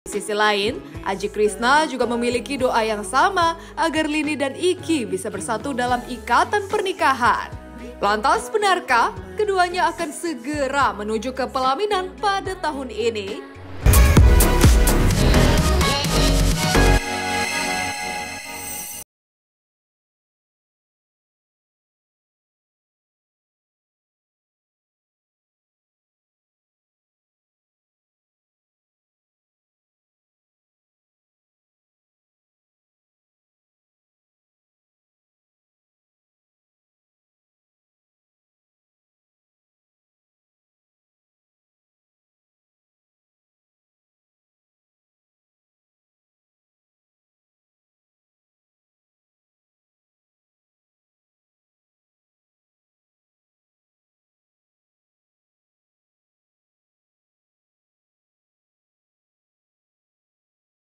Di sisi lain, Aji Krishna juga memiliki doa yang sama agar Lini dan Iki bisa bersatu dalam ikatan pernikahan. Lantas benarkah keduanya akan segera menuju ke pelaminan pada tahun ini?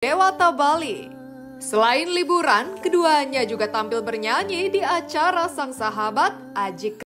Dewata Bali. Selain liburan, keduanya juga tampil bernyanyi di acara sang sahabat Aji Krishna.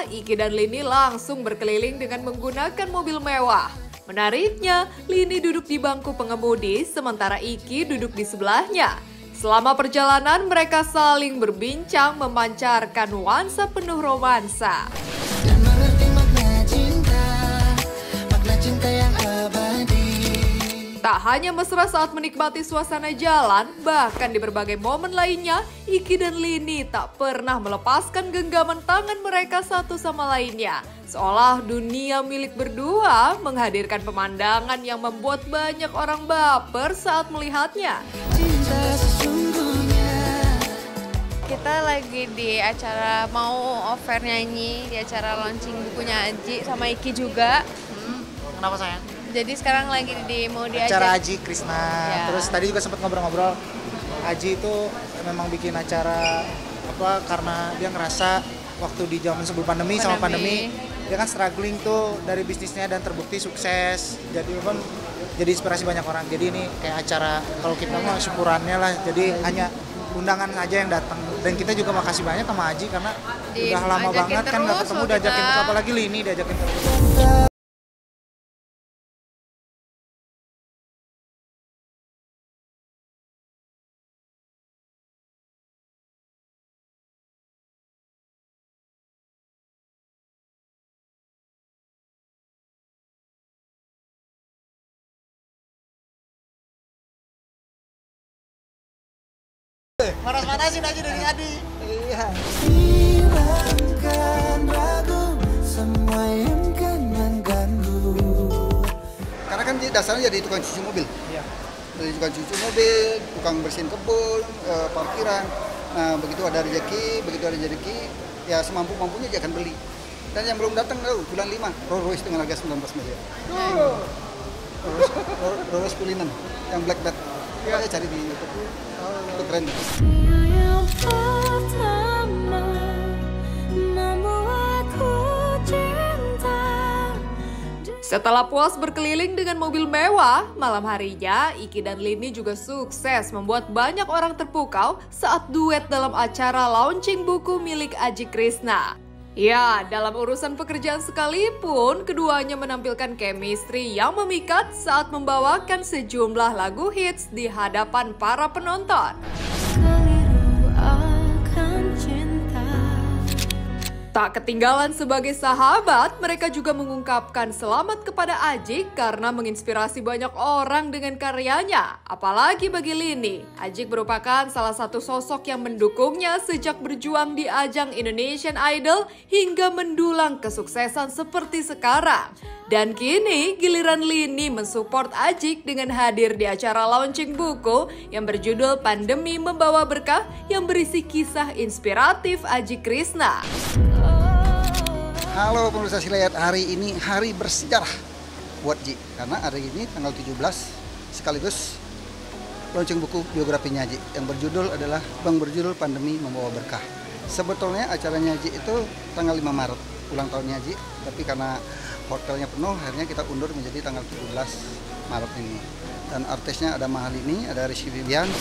Iki dan Lini langsung berkeliling dengan menggunakan mobil mewah. Menariknya, Lini duduk di bangku pengemudi, sementara Iki duduk di sebelahnya. Selama perjalanan, mereka saling berbincang memancarkan nuansa penuh romansa. Dan mengerti makna cinta yang abadi. Tak hanya mesra saat menikmati suasana jalan, bahkan di berbagai momen lainnya, Iki dan Lini tak pernah melepaskan genggaman tangan mereka satu sama lainnya. Seolah dunia milik berdua menghadirkan pemandangan yang membuat banyak orang baper saat melihatnya. Cinta sesungguhnya. Kita lagi di acara mau offer nyanyi, di acara launching bukunya Aji sama Iki juga. Kenapa sayang? Jadi sekarang lagi mau Acara diajak. Aji Krishna. Ya. Terus tadi juga sempat ngobrol-ngobrol. Aji itu memang bikin acara karena dia ngerasa waktu di zaman sebelum pandemi sama pandemi dia kan struggling tuh dari bisnisnya dan terbukti sukses. Jadi kan jadi inspirasi banyak orang. Jadi ini kayak acara kalau kita mah syukurannya lah. Jadi hanya undangan aja yang datang. Dan kita juga makasih banyak sama Aji karena udah lama banget kan nggak ketemu, diajakin terus, apalagi Lini diajakin terus. Panas-panasin aja dari Adi. Iya. Hilangkan ragu, semua yang kan mengganggu. Karena kan dia dasarnya jadi tukang cuci mobil. Iya. Jadi tukang cuci mobil, tukang bersihin kebun, parkiran. Nah, begitu ada rezeki, ya semampu-mampunya dia akan beli. Dan yang belum datang bulan 5, Rolls Royce dengan harga 19 miliar. Rolls Royce Cullinan yang black bed. Ya, cari di YouTube. Itu keren. Yang pertama membuatku cinta. Setelah puas berkeliling dengan mobil mewah, malam harinya Iki dan Lini juga sukses membuat banyak orang terpukau saat duet dalam acara launching buku milik Aji Krishna. Ya, dalam urusan pekerjaan sekalipun, keduanya menampilkan chemistry yang memikat saat membawakan sejumlah lagu hits di hadapan para penonton. Keliru akan cinta. Tak ketinggalan sebagai sahabat, mereka juga mengungkapkan selamat kepada Ajik karena menginspirasi banyak orang dengan karyanya. Apalagi bagi Lini, Ajik merupakan salah satu sosok yang mendukungnya sejak berjuang di ajang Indonesian Idol hingga mendulang kesuksesan seperti sekarang. Dan kini giliran Lini mensupport Ajik dengan hadir di acara launching buku yang berjudul Pandemi Membawa Berkah yang berisi kisah inspiratif Aji Krishna. Halo pemirsa Silayat, hari ini hari bersejarah buat Ji. Karena hari ini tanggal 17 sekaligus launching buku biografinya Ji yang berjudul Pandemi Membawa Berkah. Sebetulnya acaranya Ji itu tanggal 5 Maret, ulang tahunnya Ji, tapi karena hotelnya penuh akhirnya kita undur menjadi tanggal 17 Maret ini. Dan artisnya ada Mahalini, ada Rizky Febian.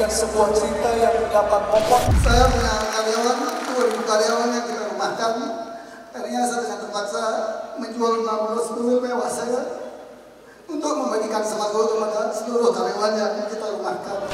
memberikan sebuah cerita yang dapat membuat Saya punya karyawan, 2.000 karyawan yang kita rumahkan. Akhirnya saya terpaksa menjual 16 mobil mewah saya untuk membagikan sembako kepada seluruh karyawan yang kita rumahkan.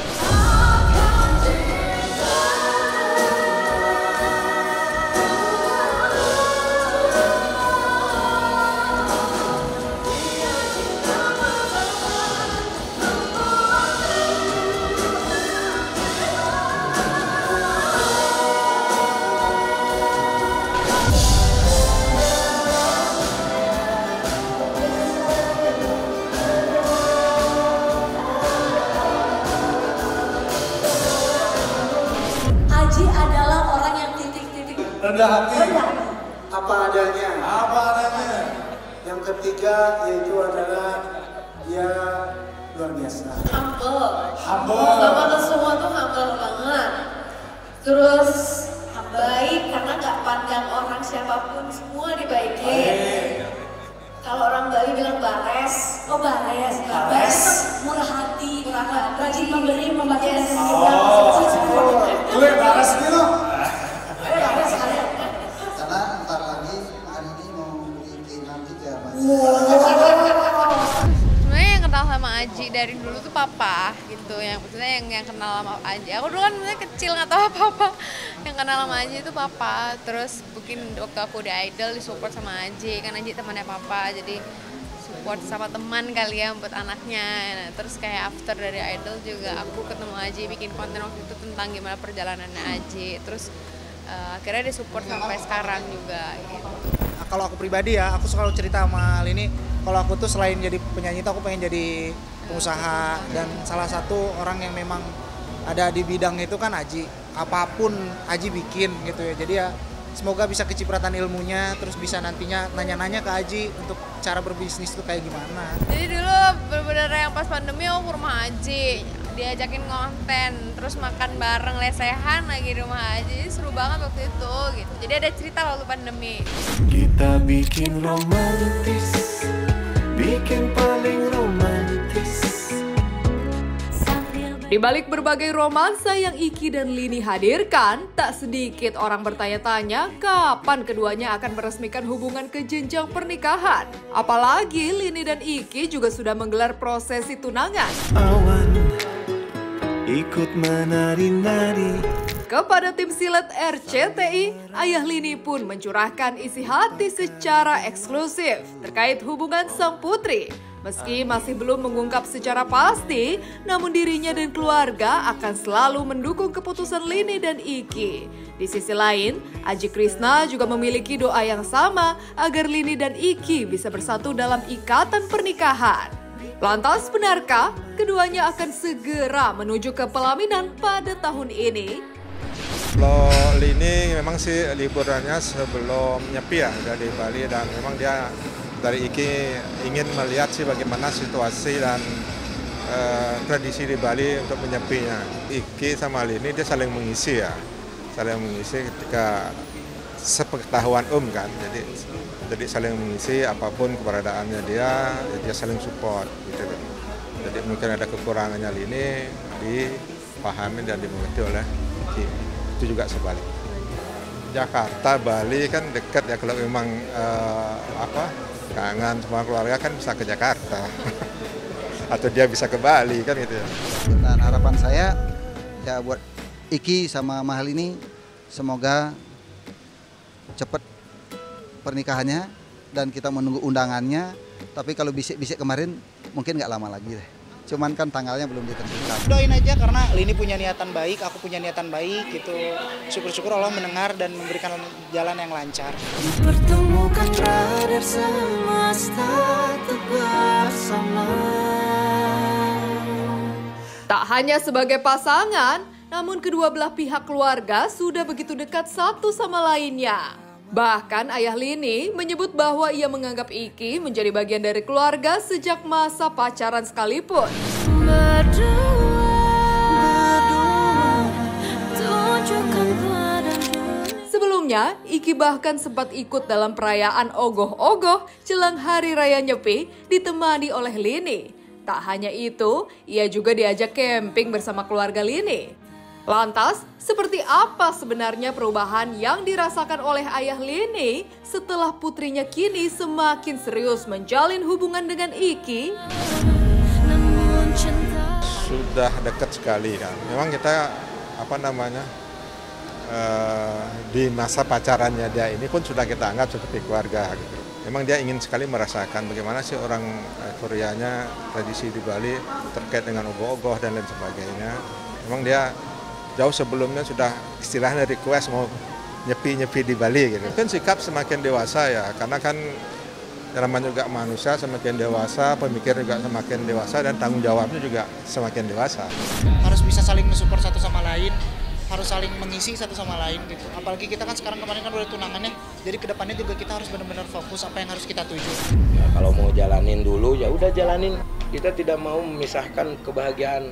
Aji adalah orang yang titik-titik rendah hati. Apa adanya. Apa adanya. Yang ketiga yaitu adalah dia luar biasa. humble sama ke semua tuh humble banget, terus baik karena nggak pandang orang siapapun, semua dibaikin. Kalau orang Bali bilang bares, bares itu murah hati, rajin memberi, membagikan Gue baras gitu. bares kalian. Karena ntar lagi hari ini mau beli nanti ya Mas. Sebenarnya yang kenal sama Aji dari dulu tuh papa gitu, yang maksudnya yang kenal sama Aji. Aku dulu kan sebenarnya kecil nggak tahu apa-apa. Yang kenal sama Aji itu papa. Terus mungkin waktu aku di Idol disupport sama Aji, kan Aji temannya papa, jadi support sama teman kali ya buat anaknya. Nah, terus kayak after dari Idol juga aku ketemu Aji, bikin konten waktu itu tentang gimana perjalanannya Aji. Terus akhirnya disupport sampai sekarang juga gitu. Nah, kalau aku pribadi ya, aku selalu cerita sama Lini, kalau aku tuh selain jadi penyanyi tuh aku pengen jadi pengusaha, dan salah satu orang yang memang ada di bidang itu kan Aji. Apapun Aji bikin gitu ya. Jadi ya semoga bisa kecipratan ilmunya, terus bisa nantinya nanya-nanya ke Aji untuk cara berbisnis tuh kayak gimana. Jadi dulu bener-bener yang pas pandemi aku ke rumah Aji, diajakin konten, terus makan bareng lesehan lagi di rumah Aji. Jadi seru banget waktu itu gitu. Jadi ada cerita waktu pandemi. Kita bikin romantis, bikin paling romantis. Di balik berbagai romansa yang Iki dan Lini hadirkan, tak sedikit orang bertanya-tanya kapan keduanya akan meresmikan hubungan ke jenjang pernikahan. Apalagi Lini dan Iki juga sudah menggelar prosesi tunangan. Awan ikut menari-nari. Kepada tim silat RCTI, Ayah Lini pun mencurahkan isi hati secara eksklusif terkait hubungan sang putri. Meski masih belum mengungkap secara pasti, namun dirinya dan keluarga akan selalu mendukung keputusan Lini dan Iki. Di sisi lain, Aji Krishna juga memiliki doa yang sama agar Lini dan Iki bisa bersatu dalam ikatan pernikahan. Lantas benarkah keduanya akan segera menuju ke pelaminan pada tahun ini? Kalau Lini memang sih liburannya sebelum nyepi ya dari Bali, dan memang dia dari Iki ingin melihat sih bagaimana situasi dan tradisi di Bali untuk menyepinya. Iki sama Lini dia saling mengisi ya, saling mengisi ketika sepengetahuan kan, jadi saling mengisi apapun keberadaannya dia saling support gitu kan. Jadi mungkin ada kekurangannya Lini dipahami dan dimengerti oleh Iki. Itu juga sebalik. Jakarta, Bali kan dekat ya, kalau memang kangen semua keluarga kan bisa ke Jakarta atau dia bisa ke Bali kan gitu ya. Dan harapan saya ya buat Iki sama Mahal ini semoga cepat pernikahannya dan kita menunggu undangannya. Tapi kalau bisik-bisik kemarin mungkin nggak lama lagi deh. Cuman kan tanggalnya belum ditentukan. Doain aja karena Lini punya niatan baik, aku punya niatan baik gitu. Syukur-syukur Allah mendengar dan memberikan jalan yang lancar. Pertemukan radar semesta bersama. Tak hanya sebagai pasangan, namun kedua belah pihak keluarga sudah begitu dekat satu sama lainnya. Bahkan Ayah Lini menyebut bahwa ia menganggap Iki menjadi bagian dari keluarga sejak masa pacaran sekalipun. Sebelumnya, Iki bahkan sempat ikut dalam perayaan ogoh-ogoh jelang Hari Raya Nyepi ditemani oleh Lini. Tak hanya itu, ia juga diajak camping bersama keluarga Lini. Lantas, seperti apa sebenarnya perubahan yang dirasakan oleh ayah Lini setelah putrinya kini semakin serius menjalin hubungan dengan Iki? Sudah dekat sekali kan. Memang kita di masa pacarannya dia ini pun sudah kita anggap seperti keluarga gitu. Memang dia ingin sekali merasakan bagaimana sih orang Koreanya tradisi di Bali terkait dengan ogoh-ogoh dan lain sebagainya. Memang dia jauh sebelumnya sudah istilahnya request mau nyepi-nyepi di Bali gitu. Kan sikap semakin dewasa ya, karena kan namanya juga manusia semakin dewasa, pemikir juga semakin dewasa dan tanggung jawabnya juga semakin dewasa. Harus bisa saling mensupport satu sama lain, harus saling mengisi satu sama lain gitu. Apalagi kita kan sekarang kemarin kan udah tunangannya, jadi kedepannya juga kita harus benar-benar fokus apa yang harus kita tuju. Nah, kalau mau jalanin dulu ya udah jalanin. Kita tidak mau memisahkan kebahagiaan.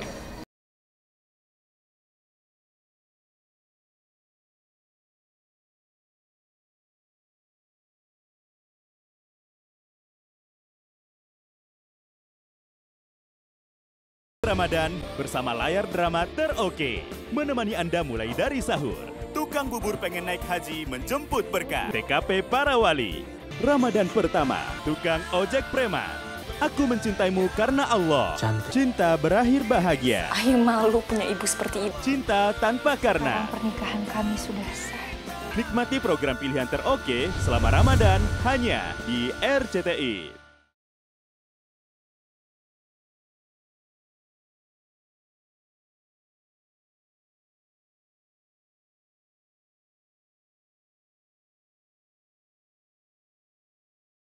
Ramadan bersama layar drama teroke. Menemani Anda mulai dari sahur. Tukang bubur pengen naik haji menjemput berkah. TKP Parawali. Ramadan pertama, tukang ojek preman. Aku mencintaimu karena Allah. Cantik. Cinta berakhir bahagia. Aing malu punya ibu seperti itu. Cinta tanpa karena. Pernikahan kami sudah sah. Nikmati program pilihan teroke selama Ramadan hanya di RCTI.